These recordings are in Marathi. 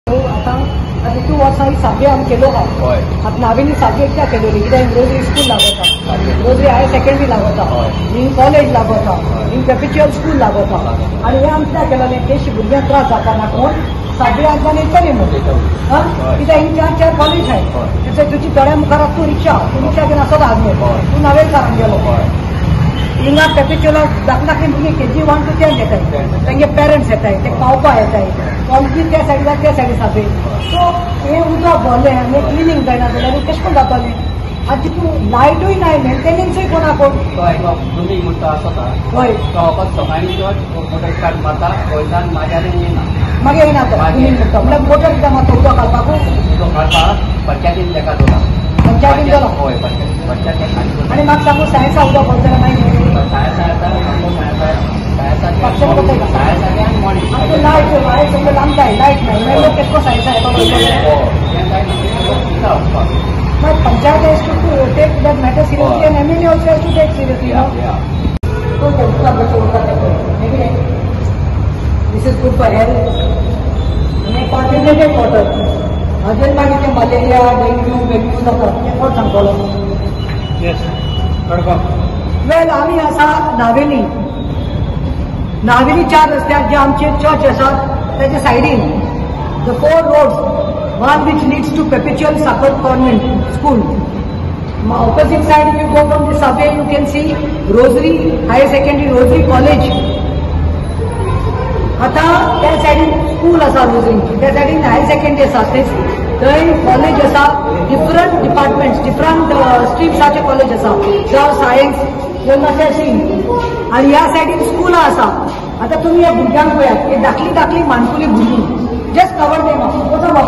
आता 2 वर्सां ही साखळी आमी केलो आहा. आतां नावेली साखळी एकदा केलेली कित्याक रोजरी स्कूल लागता, रोजरी हायर सेकंडरी लागता, हिंग कॉलेज लागता, हिंग पेपिच्युअल स्कूल लागता. आनी हे आमी कित्याक केलेलें तेशी भुरग्यांक त्रास जावपा ना कोण साखळी आमच्यान येतली न्हू कित्याक हिंग 4 कॉलेज आहाय. तुजी थोड्या मुखार तूं रिक्षा घेवन आसत आदमे तूं नावेलकारान गेलो हिंगा पेपिच्युअलाक धाकली भुरगीं KG 1 to 10 येताय, तांचे पेरंट्स येताय, ते पावपा येताय कॉलेजी त्या सायडीन त्या सायडी साखळी. सो हे उदक भरलें आनी क्लिनींग जायना जाल्यार कशें करून जातलें. आतां तितून लायटूय नाय, मेंटेनन्सूय कोणा कोण तुमी म्हणटा आसता हय तो फकत सकाळी मोटर स्टार्ट मारता वयल्यान मागीर येना मागीर येना तो म्हणटा म्हणल्यार मोटर कित्याक मारता उदक घालपाकू उदक घालपाक पंचायतीन तेका दोला पंचायतीन गेलो हय पंचायतीन. आनी म्हाका सांगू सायन्सा उदक भरतलें मागीर लायट सगळें लांबताय लायट नाय मागीर लोक केसको सायन्सा येता But Panchayat has to take that matter seriously and MLA also has to take seriously. So this is good for health. And contaminated water. Again, मागीर malaria, dengue जातात. हे कोण सांगतलो? Yes. Well, आमी आसा नावेली. नावेली 4 रस्त्यार जे आमचे चर्च आसात त्याच्या सायडीन the 4 roads. One which leads to Perpetual Sakar Convent School. Opposite side, if you go from the subway, you can see Rosary Higher Secondary Rosary College. आता त्या सायडीन स्कूल आसा रोजरी, त्या सायडीन हायर सेकंडरी आसा, थंय कॉलेज आसा, डिफरंट डिपार्टमेंट्स, डिफरंट स्ट्रीम्साचे कॉलेज आसा, जावं सायन्स जावं नर्सिंग. आनी ह्या सायडीन स्कूल आसा. आता तुमी ह्या भुरग्यांक पळयात, हे धाकली मानकुली भुरगीं. Just cover them up. What's about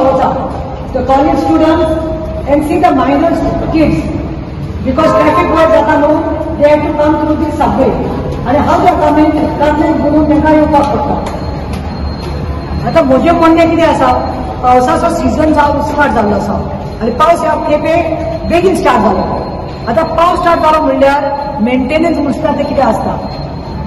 the college students and see the minor kids because traffic was no, they have to come through the subway. And how they are coming? Coming त्यांना येवपाक पडटा. आता म्हजें म्हणणें कितें आसा, पावसाचो सीझन स्टार्ट जाल्लो आसा आनी पावस ह्या खेपे बेगीन स्टार्ट जालो. आता पावस स्टार्ट जालो म्हणल्यार मेंटेनन्स म्हणटा तें कितें आसता.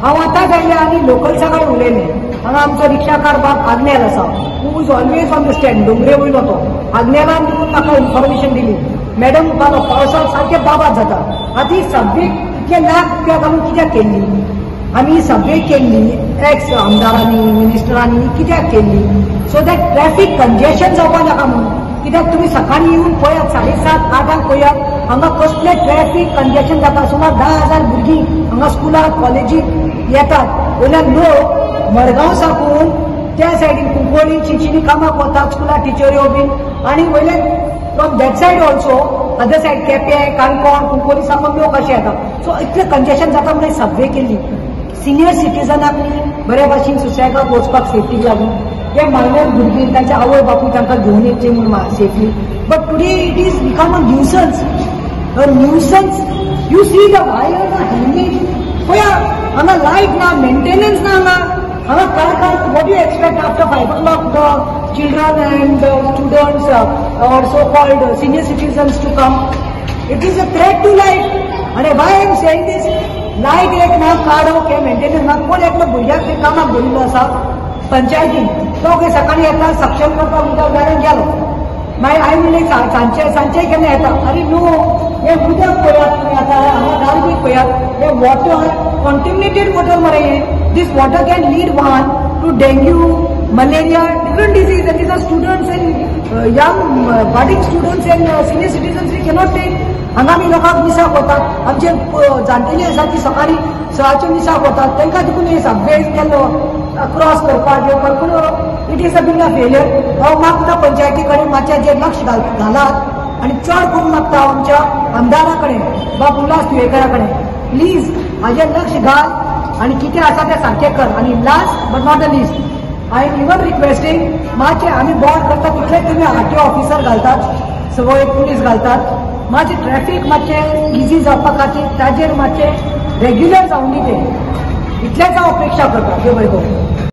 हांव आतां गेल्लें आनी लोकल्सा कडेन उलयलें. हांगा आमचो रिक्षा कारबार आग्नेल आसा, who is always on the stand, Dongre वयलो तो. आग्नेलान म्हाका इन्फॉर्मेशन दिली, मॅडम म्हाका पावसाक सारकें बाबाद जाता. आतां ही सब्जेक्ट इतले लाख रुपया घालून कित्याक केल्ली? आमी ही सब्जेक्ट केल्ली एक्स आमदारांनी मिनिस्टरांनी कित्याक केल्ली? सो दॅट ट्रॅफिक कंजेशन जावपा नाका म्हणून. कित्याक तुमी सकाळीं येवन पळयात 7:30 8 पळयात हांगा कसलें ट्रॅफिक कंजेशन जाता. सुमार 10,000 भुरगीं हांगा स्कुलाक कॉलेजीक येतात. वयल्यान लोक मडगांव साकून त्या सायडीन कुंकोळी चिंचिनी कामाक वतात स्कुलाक टिचऱ्यो बीन आनी वयल्यान from that side also other side केपें काणकोण कुंकोळी साकून लोक अशे येतात. सो इतलें कंजेशन जाता म्हणून सब्वे केल्ली. सिनियर सिटीजनाक बरे भाशेन सुसेगाद वचपाक सेफ्टीक लागून ते मायनर भुरगीं तांचे आवय बापूय तांकां घेवन येतली म्हणून safely. But today it is become a nuisance. You see the wire hanging पळया हांगा लायट ना, मेंटेनन्स ना हांगा काय what you expect after 5 o'clock the children and students or so called senior citizens to come. It is a threat to life. आनी why I am saying this, light एक ना काडो के मेंटेनन्स ना. कोण एकलो भुरग्याक ते कामाक दवरिल्लो आसा पंचायतीन, तो खंय सकाळीं येता सक्षम करपाक उदक घालून गेलो. मागीर हांवें म्हणलें सांचे केन्ना येता. अरे नो, हे उदक पळयात तुमी आतां हांगा गार्बेज पळयात, हे वॉटर कॉन्टिमिनेटेड वॉटर मरे हे. This water can lead one to dengue, malaria, different disease. And these are students and young budding students and senior citizens we cannot take. हांगा आमी लोकांक मिसाक वतात, आमचे जाणटेली आसा ती सकाळीं 6चे मिसाक वतात, तांकां देखून हे सगळे केल्लो क्रॉस करपाक येवपाक. पूण it is a big failure. हांव मागता पंचायती कडेन मातशें जे लक्ष घालात आनी चड करून मागता आमच्या आमदारा कडेन बाब उल्हास तुयेकरा कडेन, प्लीज हाजेर लक्ष घाल आनी कितें आसा तें सारकें कर. आनी last but not the list, I am even requesting मातशें आमी बॉर्ड करता तितलेच तुमी आरटीओ ऑफिसर घालतात, सगळे पुलीस घालतात. मातशें ट्रॅफिक मातशें इजी जावपा खातीर ताजेर मातशें रेग्युलर जावनी तें इतलेंच हांव अपेक्षा करता. देव बरें करूं.